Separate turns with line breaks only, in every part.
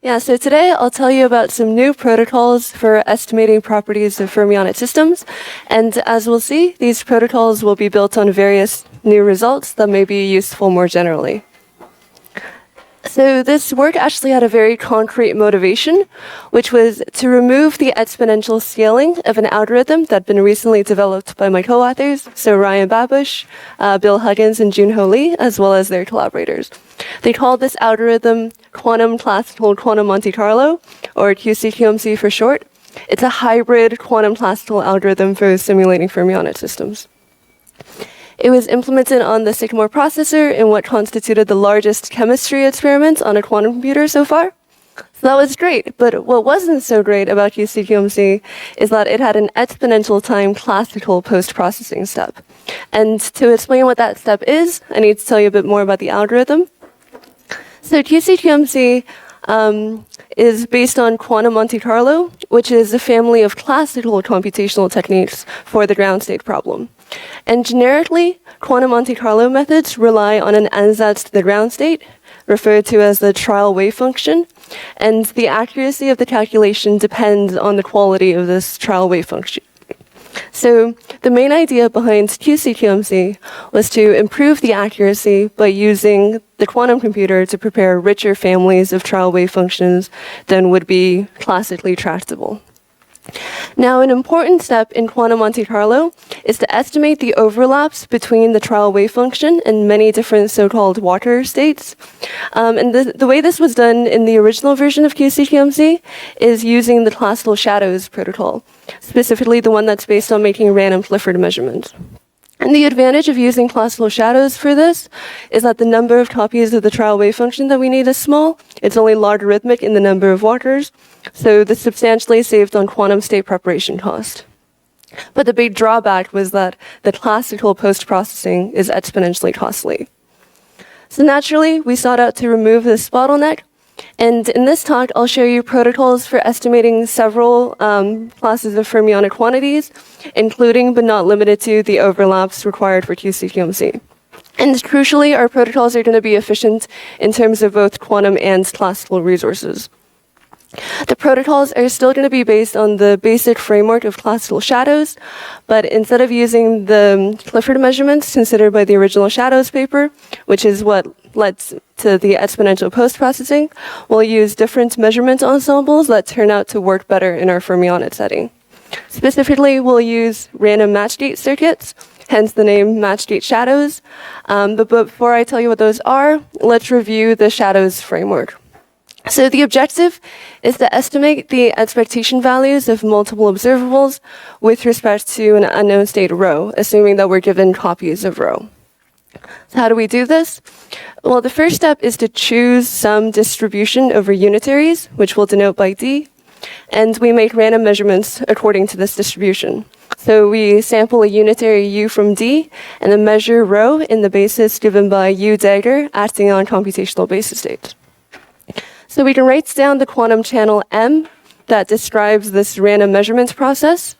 Yeah, so today I'll tell you about some new protocols for estimating properties of fermionic systems. And as we'll see, these protocols will be built on various new results that may be useful more generally. So this work actually had a very concrete motivation, which was to remove the exponential scaling of an algorithm that had been recently developed by my co-authors, so Ryan Babbush, Bill Huggins, and Joonho Lee, as well as their collaborators. They called this algorithm quantum classical quantum Monte Carlo, or QCQMC for short. It's a hybrid quantum classical algorithm for simulating fermionic systems. It was implemented on the Sycamore processor in what constituted the largest chemistry experiment on a quantum computer so far. So that was great, but what wasn't so great about QCQMC is that it had an exponential time classical post-processing step. And to explain what that step is, I need to tell you a bit more about the algorithm. So QCQMC is based on quantum Monte Carlo, which is a family of classical computational techniques for the ground state problem. And generically, quantum Monte Carlo methods rely on an ansatz to the ground state, referred to as the trial wave function, and the accuracy of the calculation depends on the quality of this trial wave function. So the main idea behind QCQMC was to improve the accuracy by using the quantum computer to prepare richer families of trial wave functions than would be classically tractable. Now, an important step in quantum Monte Carlo is to estimate the overlaps between the trial wave function and many different so-called water states. And the way this was done in the original version of QCQMC is using the classical shadows protocol, specifically the one that's based on making random Clifford measurements. And the advantage of using classical shadows for this is that the number of copies of the trial wave function that we need is small. It's only logarithmic in the number of waters, so this substantially saved on quantum state preparation cost. But the big drawback was that the classical post-processing is exponentially costly. So naturally, we sought out to remove this bottleneck. And in this talk, I'll show you protocols for estimating several classes of fermionic quantities, including but not limited to the overlaps required for QCQMC. And crucially, our protocols are going to be efficient in terms of both quantum and classical resources. The protocols are still going to be based on the basic framework of classical shadows, but instead of using the Clifford measurements considered by the original shadows paper, which is what led to the exponential post-processing, we'll use different measurement ensembles that turn out to work better in our fermionic setting. Specifically, we'll use random Matchgate circuits, hence the name Matchgate shadows. But before I tell you what those are, let's review the shadows framework. So the objective is to estimate the expectation values of multiple observables with respect to an unknown state rho, assuming that we're given copies of rho. So how do we do this? Well, the first step is to choose some distribution over unitaries, which we'll denote by D, and we make random measurements according to this distribution. So we sample a unitary U from D, and then measure rho in the basis given by U dagger acting on computational basis states. So we can write down the quantum channel M that describes this random measurements process.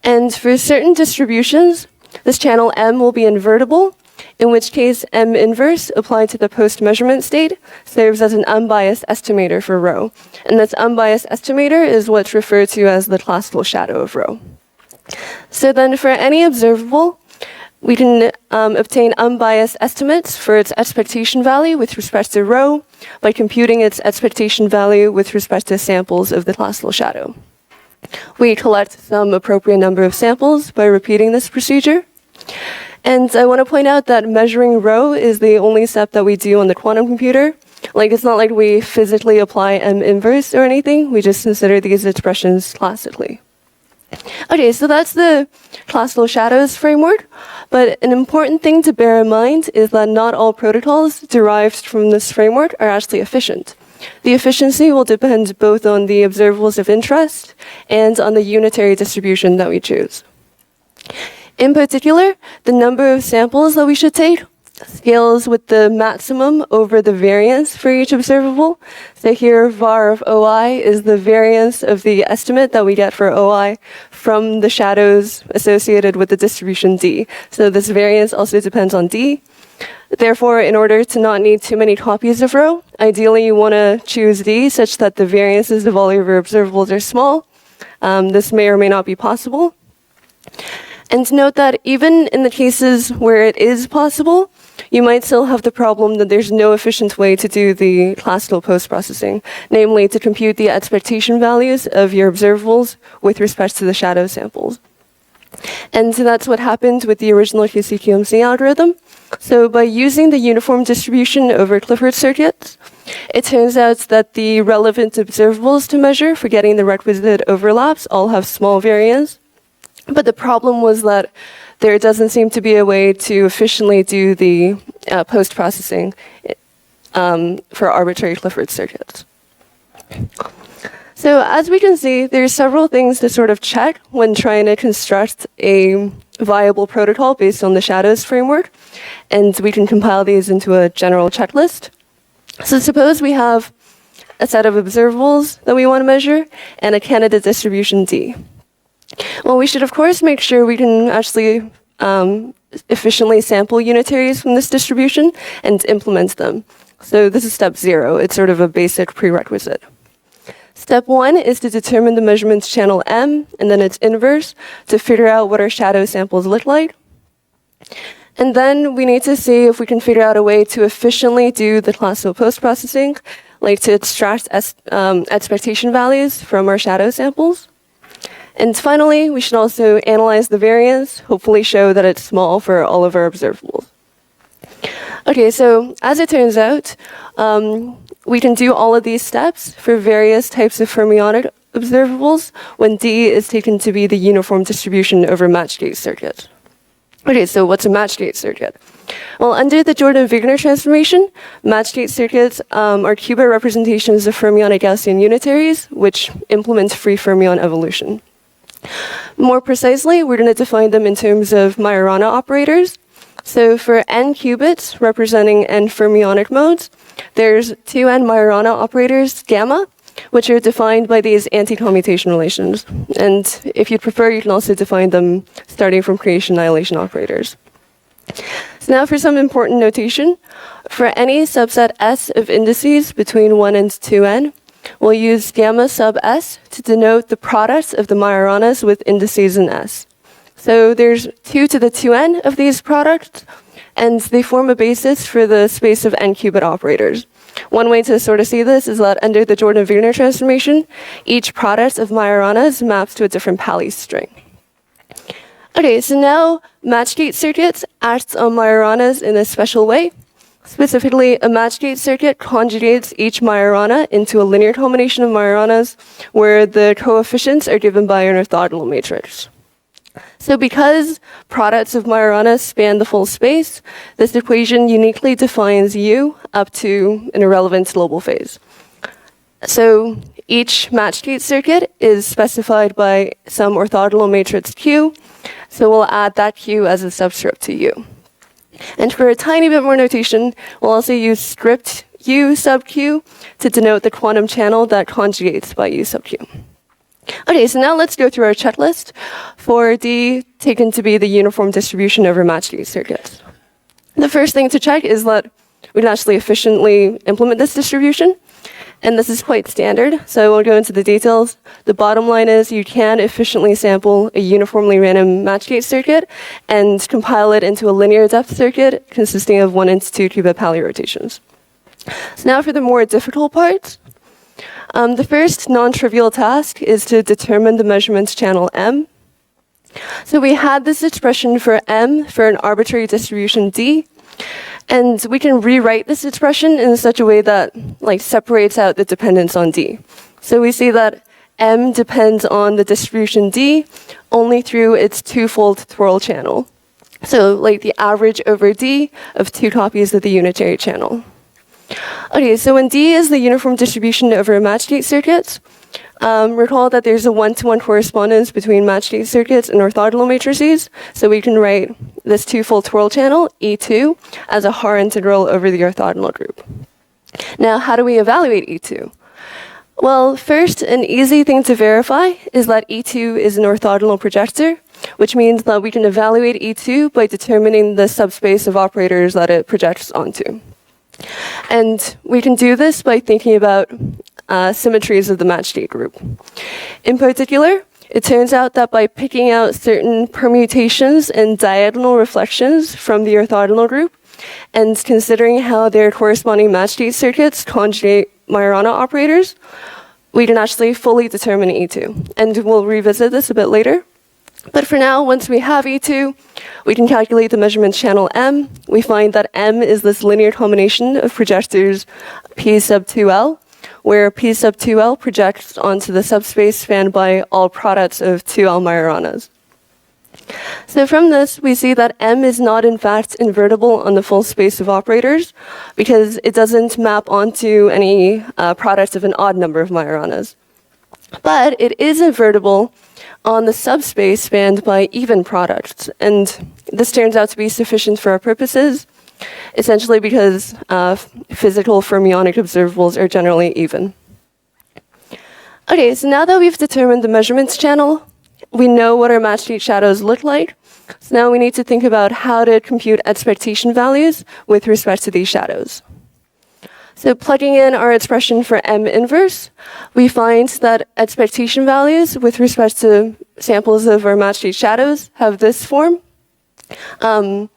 And for certain distributions, this channel M will be invertible, in which case M inverse applied to the post-measurement state serves as an unbiased estimator for rho. And this unbiased estimator is what's referred to as the classical shadow of rho. So then for any observable, we can obtain unbiased estimates for its expectation value with respect to rho by computing its expectation value with respect to samples of the classical shadow. We collect some appropriate number of samples by repeating this procedure. And I want to point out that measuring rho is the only step that we do on the quantum computer. Like, it's not like we physically apply M inverse or anything. We just consider these expressions classically. Okay, so that's the classical shadows framework, but an important thing to bear in mind is that not all protocols derived from this framework are actually efficient. The efficiency will depend both on the observables of interest and on the unitary distribution that we choose. In particular, the number of samples that we should take scales with the maximum over the variance for each observable. So here, var of OI is the variance of the estimate that we get for OI from the shadows associated with the distribution D. So this variance also depends on D. Therefore, in order to not need too many copies of rho, ideally you want to choose D such that the variances of all of your observables are small. This may or may not be possible. And note that even in the cases where it is possible, you might still have the problem that there's no efficient way to do the classical post-processing, namely to compute the expectation values of your observables with respect to the shadow samples. And so that's what happened with the original QC-QMC algorithm. So by using the uniform distribution over Clifford circuits, it turns out that the relevant observables to measure for getting the requisite overlaps all have small variance. But the problem was that there doesn't seem to be a way to efficiently do the post-processing for arbitrary Clifford circuits. So as we can see, there's several things to sort of check when trying to construct a viable protocol based on the shadows framework. And we can compile these into a general checklist. So suppose we have a set of observables that we want to measure and a candidate distribution D. Well, we should, of course, make sure we can actually efficiently sample unitaries from this distribution and implement them. So this is step 0. It's sort of a basic prerequisite. Step 1 is to determine the measurements channel M and then its inverse to figure out what our shadow samples look like. And then we need to see if we can figure out a way to efficiently do the classical post-processing, like to extract expectation values from our shadow samples. And finally, we should also analyze the variance, hopefully show that it's small for all of our observables. Okay, so as it turns out, we can do all of these steps for various types of fermionic observables when D is taken to be the uniform distribution over Matchgate circuit. Okay, so what's a Matchgate circuit? Well, under the Jordan-Wigner transformation, Matchgate circuits are qubit representations of fermionic Gaussian unitaries, which implement free fermion evolution. More precisely, we're going to define them in terms of Majorana operators. So for n qubits representing n fermionic modes, there's 2n Majorana operators, gamma, which are defined by these anti-commutation relations. And if you'd prefer, you can also define them starting from creation-annihilation operators. So now for some important notation. For any subset S of indices between 1 and 2n, we'll use gamma sub S to denote the product of the Majoranas with indices in S. So there's 2 to the 2n of these products, and they form a basis for the space of n-qubit operators. One way to sort of see this is that under the Jordan-Wigner transformation, each product of Majoranas maps to a different Pali string. Okay, so now Matchgate circuits act on Majoranas in a special way. Specifically, a Matchgate circuit conjugates each Majorana into a linear combination of Majoranas where the coefficients are given by an orthogonal matrix. So because products of Majoranas span the full space, this equation uniquely defines U up to an irrelevant global phase. So each Matchgate circuit is specified by some orthogonal matrix Q, so we'll add that Q as a subscript to U. And for a tiny bit more notation, we'll also use script U sub Q to denote the quantum channel that conjugates by U sub Q. Okay, so now let's go through our checklist for D taken to be the uniform distribution over Matchgate circuits. The first thing to check is that we can actually efficiently implement this distribution. And this is quite standard, so I won't go into the details. The bottom line is you can efficiently sample a uniformly random Matchgate circuit and compile it into a linear depth circuit consisting of 1 and 2 qubit Pali rotations. So now for the more difficult part. The first non-trivial task is to determine the measurements channel M. So we had this expression for M for an arbitrary distribution D. And we can rewrite this expression in such a way that separates out the dependence on D. So we see that M depends on the distribution D only through its twofold twirl channel. So the average over D of 2 copies of the unitary channel. Okay, so when D is the uniform distribution over Matchgate circuits, recall that there's a 1-to-1 correspondence between Matchgate circuits and orthogonal matrices, so we can write this twofold twirl channel, E2, as a Haar integral over the orthogonal group. Now, how do we evaluate E2? Well, first, an easy thing to verify is that E2 is an orthogonal projector, which means that we can evaluate E2 by determining the subspace of operators that it projects onto. And we can do this by thinking about symmetries of the Matchgate group. In particular, it turns out that by picking out certain permutations and diagonal reflections from the orthogonal group, and considering how their corresponding Matchgate circuits conjugate Majorana operators, we can actually fully determine E2. And we'll revisit this a bit later. But for now, once we have E2, we can calculate the measurement channel M. We find that M is this linear combination of projectors P sub 2L, where P sub 2L projects onto the subspace spanned by all products of 2L Majoranas. So from this, we see that M is not in fact invertible on the full space of operators because it doesn't map onto any product of an odd number of Majoranas. But it is invertible on the subspace spanned by even products. And this turns out to be sufficient for our purposes, essentially because physical fermionic observables are generally even. Okay, so now that we've determined the measurements channel, we know what our Matchgate shadows look like. So now we need to think about how to compute expectation values with respect to these shadows. So plugging in our expression for M inverse, we find that expectation values with respect to samples of our Matchgate shadows have this form. So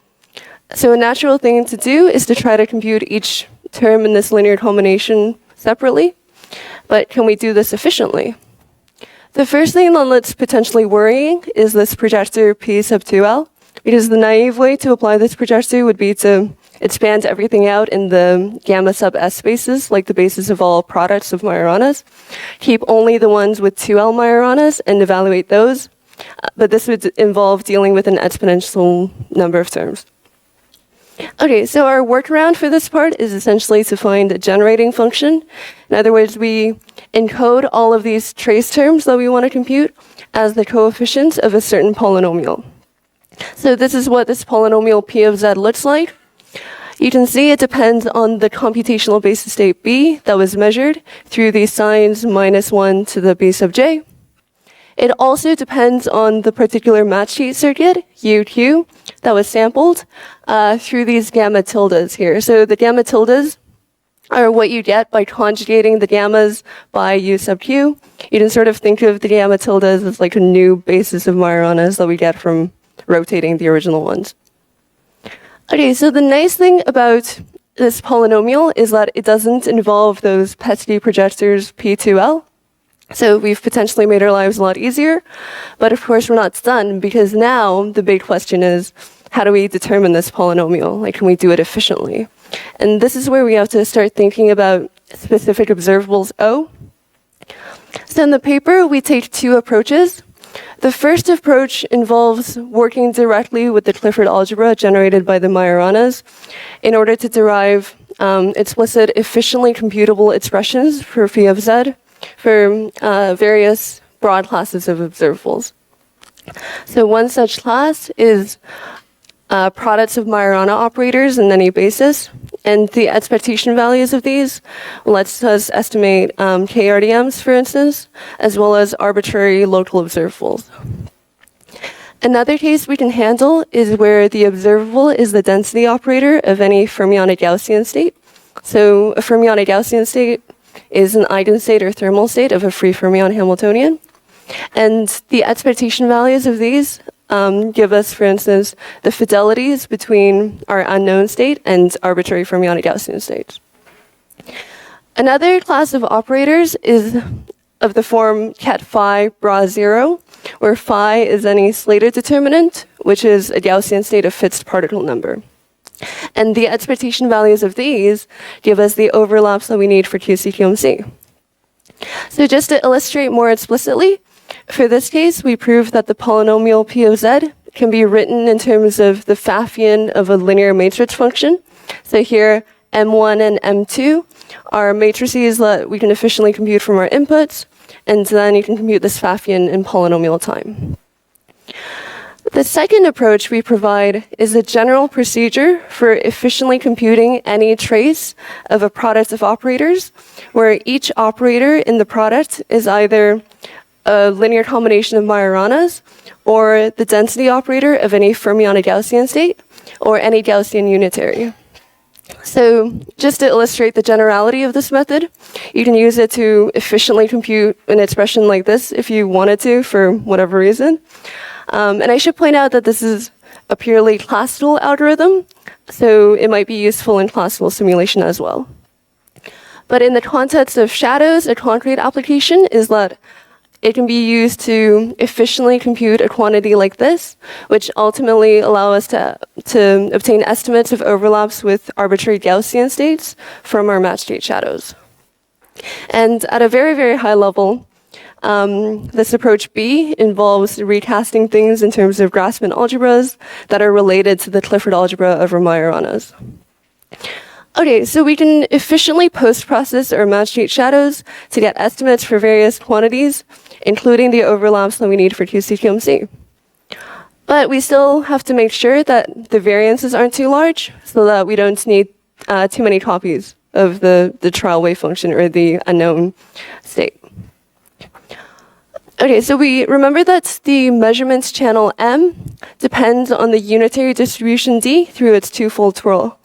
a natural thing to do is to try to compute each term in this linear combination separately. But can we do this efficiently? The first thing that's potentially worrying is this projector P sub 2L, because the naive way to apply this projector would be to expand everything out in the gamma sub S spaces, like the basis of all products of Majoranas, keep only the ones with 2L Majoranas and evaluate those. But this would involve dealing with an exponential number of terms. Okay, so our workaround for this part is essentially to find a generating function. In other words, we encode all of these trace terms that we want to compute as the coefficients of a certain polynomial. So this is what this polynomial P of Z looks like. You can see it depends on the computational basis state B that was measured through these signs -1 to the B sub j. It also depends on the particular Matchgate circuit, UQ, that was sampled through these gamma tildes here. So the gamma tildes are what you get by conjugating the gammas by U sub Q. You can sort of think of the gamma tildes as like a new basis of Majoranas that we get from rotating the original ones. Okay, so the nice thing about this polynomial is that it doesn't involve those pesky projectors P2L. So we've potentially made our lives a lot easier, but of course we're not done because now the big question is, how do we determine this polynomial? Like, can we do it efficiently? And this is where we have to start thinking about specific observables O. So in the paper, we take two approaches. The first approach involves working directly with the Clifford algebra generated by the Majoranas in order to derive explicit, efficiently computable expressions for phi of z for various broad classes of observables. So one such class is products of Majorana operators in any basis, and the expectation values of these lets us estimate KRDMs, for instance, as well as arbitrary local observables. Another case we can handle is where the observable is the density operator of any fermionic Gaussian state. So a fermionic Gaussian state is an eigenstate or thermal state of a free fermion Hamiltonian. And the expectation values of these give us, for instance, the fidelities between our unknown state and arbitrary fermionic Gaussian states. Another class of operators is of the form ket phi bra 0, where phi is any Slater determinant, which is a Gaussian state of fixed particle number. And the expectation values of these give us the overlaps that we need for QC/QMC. So just to illustrate more explicitly, for this case, we prove that the polynomial P of Z can be written in terms of the Pfaffian of a linear matrix function. So here, M1 and M2 are matrices that we can efficiently compute from our inputs, and then you can compute this Pfaffian in polynomial time. The second approach we provide is a general procedure for efficiently computing any trace of a product of operators, where each operator in the product is either a linear combination of Majoranas, or the density operator of any Fermionic Gaussian state, or any Gaussian unitary. So just to illustrate the generality of this method, you can use it to efficiently compute an expression like this if you wanted to for whatever reason. And I should point out that this is a purely classical algorithm, so it might be useful in classical simulation as well. But in the context of shadows, a concrete application is that it can be used to efficiently compute a quantity like this, which ultimately allow us to obtain estimates of overlaps with arbitrary Gaussian states from our Matchgate shadows. And at a very, very high level, this approach B involves recasting things in terms of Grassmann algebras that are related to the Clifford algebra over Majoranas. Okay, so we can efficiently post-process our Matchgate shadows to get estimates for various quantities, including the overlaps that we need for QC/QMC. But we still have to make sure that the variances aren't too large so that we don't need too many copies of the trial wave function or the unknown state. Okay, so we remember that the measurements channel M depends on the unitary distribution D through its twofold twirl.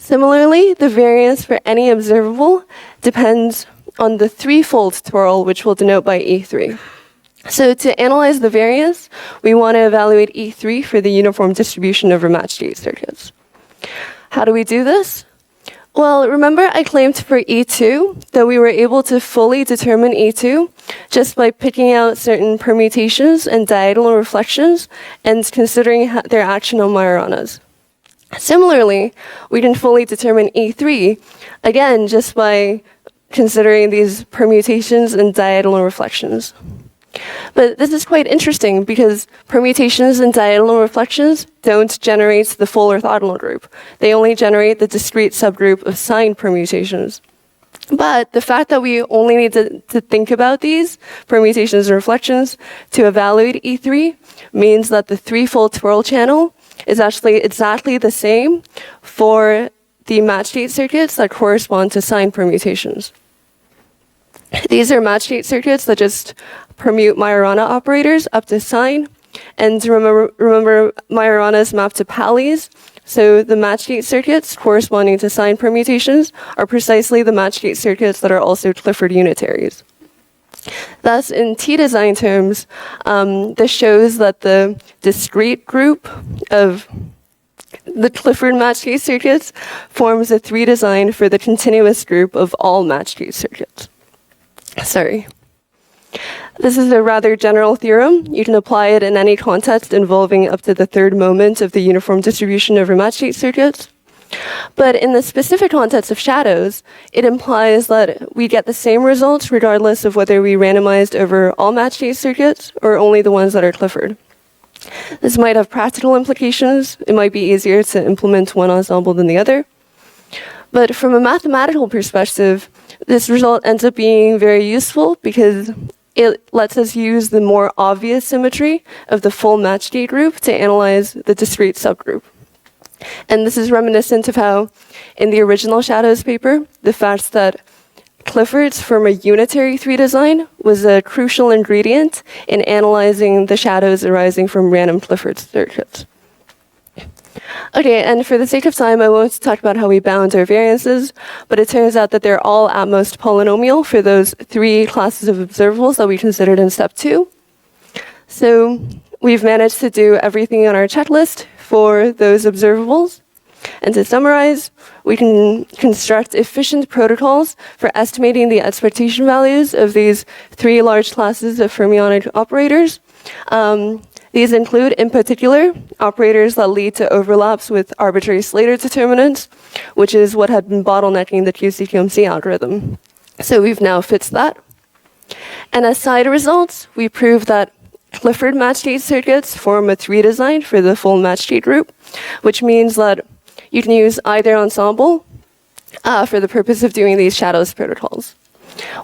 Similarly, the variance for any observable depends on the threefold twirl, which we'll denote by E3. So to analyze the variance, we want to evaluate E3 for the uniform distribution over Matchgate circuits. How do we do this? Well, remember I claimed for E2 that we were able to fully determine E2 just by picking out certain permutations and diagonal reflections and considering their action on Majoranas. Similarly, we can fully determine E3, again, just by considering these permutations and diagonal reflections. But this is quite interesting because permutations and diagonal reflections don't generate the full orthogonal group. They only generate the discrete subgroup of sign permutations. But the fact that we only need to think about these permutations and reflections to evaluate E3 means that the threefold twirl channel is actually exactly the same for the Matchgate circuits that correspond to sign permutations. These are Matchgate circuits that just permute Majorana operators up to sign. And remember Majoranas map to Pallies. So the Matchgate circuits corresponding to sign permutations are precisely the Matchgate circuits that are also Clifford unitaries. Thus, in T-design terms, this shows that the discrete group of the Clifford Matchgate circuits forms a 3 design for the continuous group of all Matchgate circuits. Sorry. This is a rather general theorem. You can apply it in any context involving up to the third moment of the uniform distribution over Matchgate circuits. But in the specific context of shadows, it implies that we get the same results regardless of whether we randomized over all Matchgate circuits or only the ones that are Clifford. This might have practical implications. It might be easier to implement one ensemble than the other. But from a mathematical perspective, this result ends up being very useful because it lets us use the more obvious symmetry of the full Matchgate group to analyze the discrete subgroup. And this is reminiscent of how, in the original Shadows paper, the fact that Cliffords from a unitary 3 design was a crucial ingredient in analyzing the shadows arising from random Clifford circuits. Okay, and for the sake of time, I won't talk about how we bound our variances, but it turns out that they're all at most polynomial for those 3 classes of observables that we considered in step 2. So we've managed to do everything on our checklist for those observables. And to summarize, we can construct efficient protocols for estimating the expectation values of these 3 large classes of fermionic operators. These include, in particular, operators that lead to overlaps with arbitrary Slater determinants, which is what had been bottlenecking the QC/QMC algorithm. So we've now fixed that. And as side results, we proved that Clifford Matchgate circuits form a 3 design for the full Matchgate group, which means that you can use either ensemble for the purpose of doing these shadows protocols.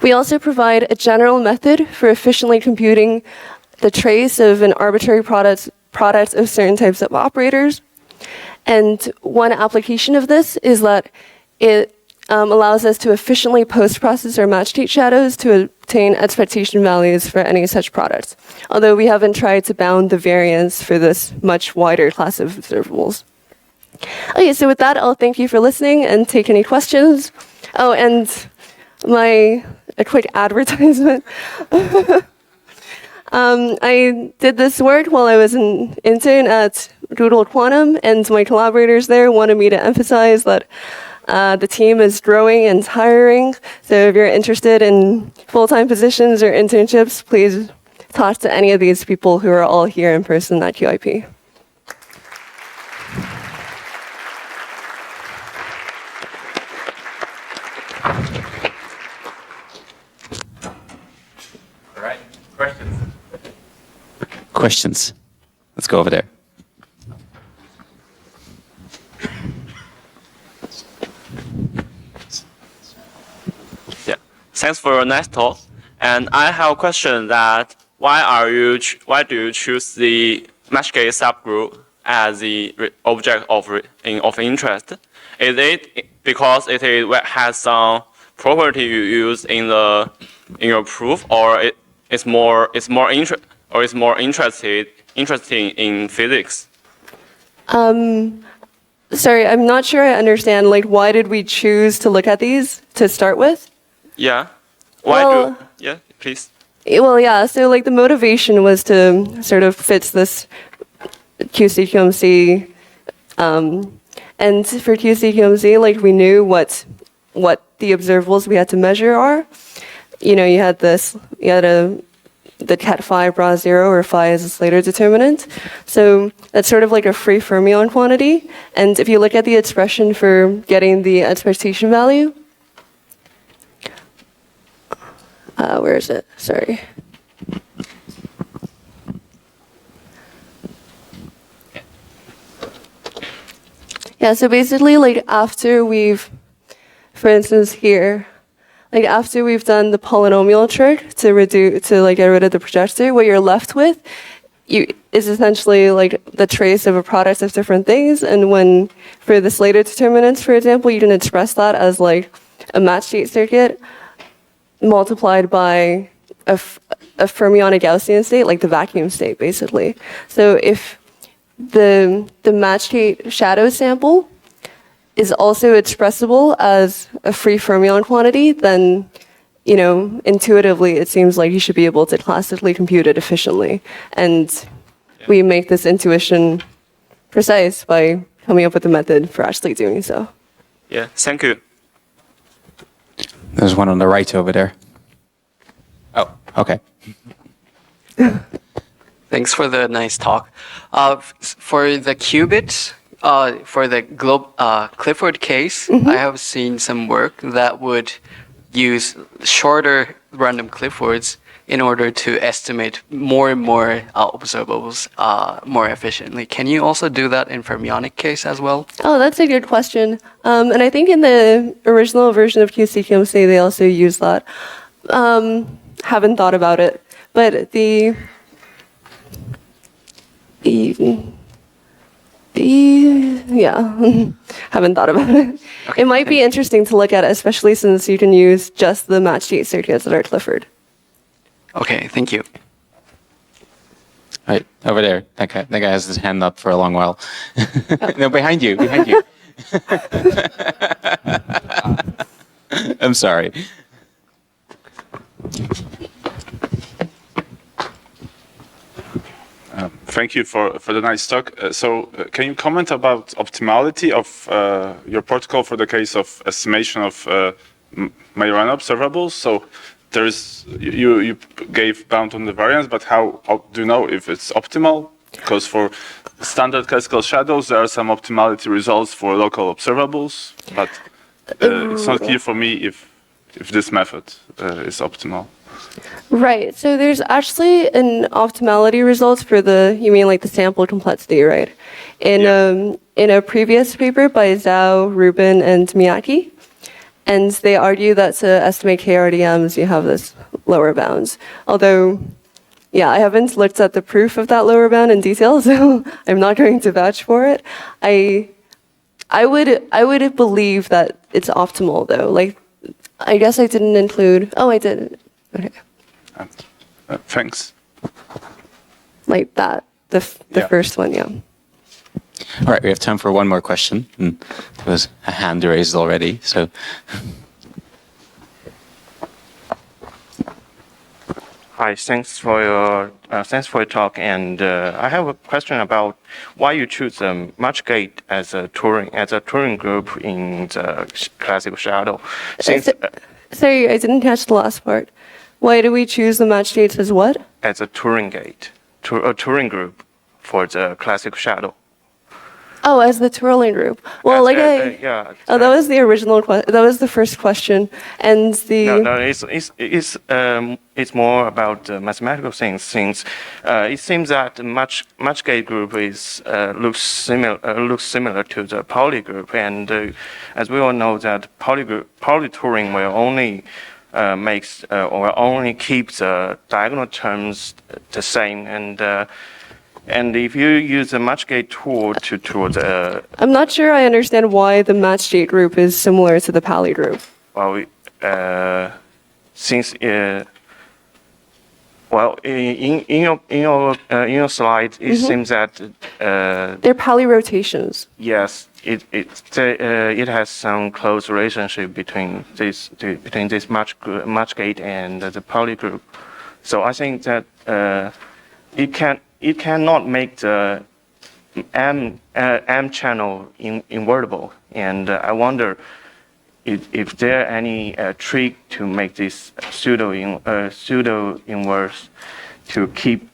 We also provide a general method for efficiently computing the trace of an arbitrary product of certain types of operators. And one application of this is that it allows us to efficiently post-process our Matchgate shadows to obtain expectation values for any such product, although we haven't tried to bound the variance for this much wider class of observables. Okay, so with that, I'll thank you for listening and take any questions. Oh, and a quick advertisement. I did this work while I was an intern at Doodle Quantum, and my collaborators there wanted me to emphasize that the team is growing and hiring. So if you're interested in full-time positions or internships, please talk to any of these people who are all here in person at QIP.
All right, questions? Questions? Let's go over there.
Yeah, thanks for your nice talk. And I have a question that why do you choose the Matchgate subgroup as the object of interest? Is it because it has some property you use in your proof, or it's more interesting in physics?
Sorry, I'm not sure I understand. Like, why did we choose to look at these to start with?
Yeah. Yeah, please.
Well, yeah. So, like, the motivation was to sort of fit this QC/QMC, and for QC/QMC, like, we knew what the observables we had to measure are. You know, you had the ket phi bra 0, or phi is a Slater determinant. So that's sort of like a free fermion quantity. And if you look at the expression for getting the expectation value, where is it? Sorry. Yeah, so basically, like, after we've, for instance, here, like, after we've done the polynomial trick to get rid of the projector, what you're left with is essentially like the trace of a product of different things. And when, for the Slater determinants, for example, you can express that as like a Matchgate circuit multiplied by a fermionic Gaussian state, like the vacuum state, basically. So if the Matchgate shadow sample is also expressible as a free fermion quantity, then, you know, intuitively it seems like you should be able to classically compute it efficiently. And we make this intuition precise by coming up with a method for actually doing so.
Yeah, thank you.
There's one on the right over there. Oh, okay.
Thanks for the nice talk. For the qubits, for the Clifford case, I have seen some work that would use shorter random Cliffords in order to estimate more and more observables more efficiently. Can you also do that in Fermionic case as well?
Oh, that's a good question. And I think in the original version of QC/QMC, they also use that. Haven't thought about it, but yeah, haven't thought about it.
Okay,
it might be interesting to look at, especially since you can use just the Matchgate circuits that are Clifford.
Okay, thank you.
Right, over there. That guy has his hand up for a long while. No, behind you. I'm sorry.
Thank you for the nice talk. Can you comment about optimality of your protocol for the case of estimation of Majorana observables? So you gave bound on the variance, but how do you know if it's optimal? Because for standard classical shadows, there are some optimality results for local observables, but it's not clear for me if this method is optimal.
Right. So there's actually an optimality results for you mean like the sample complexity, right? In a previous paper by Zhao, Rubin, and Miyake, and they argue that to estimate KRDMs, you have this lower bounds. Although, yeah, I haven't looked at the proof of that lower bound in detail, so I'm not going to vouch for it. I would believe that it's optimal though. Like, I guess I didn't include. Oh, I did. Okay.
Thanks.
Like that, the
Yeah.
first one, yeah.
All right, we have time for one more question. And there was a hand raised already, so.
Hi, thanks for your talk. And I have a question about why you choose Matchgate as a touring group in the classical shadow. Since
Sorry, I didn't catch the last part. Why do we choose the Matchgates as what?
as a touring group for the classical shadow.
Oh, as the twirling group. Well, like
yeah.
Oh, that was the original question. That was the first question, and the.
No, it's more about mathematical things. Since it seems that the Matchgate group is looks similar to the Pauli group, and as we all know that Pauli touring will only keep the diagonal terms the same, and if you use the Matchgate tool to the
I'm not sure I understand why the Matchgate group is similar to the Pauli group.
well, since well, in your slide, it seems that
They're Pauli rotations.
yes, it has some close relationship between this Matchgate and the Pauli group. So I think that it cannot make the M channel invertible, and I wonder if there any trick to make this pseudo inverse to keep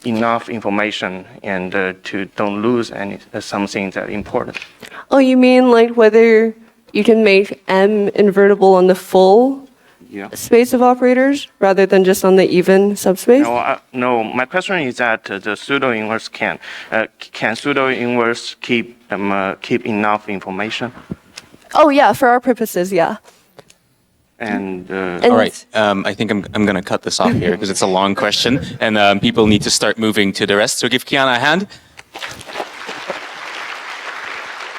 enough information and to don't lose something that important.
Oh, you mean like whether you can make M invertible on the full
Yeah.
space of operators rather than just on the even subspace?
No. My question is that the pseudo inverse can pseudo inverse keep enough information?
Oh, yeah, for our purposes, yeah.
And
All right, I think I'm going to cut this off here because it's a long question and people need to start moving to the rest. So give Kianna a hand.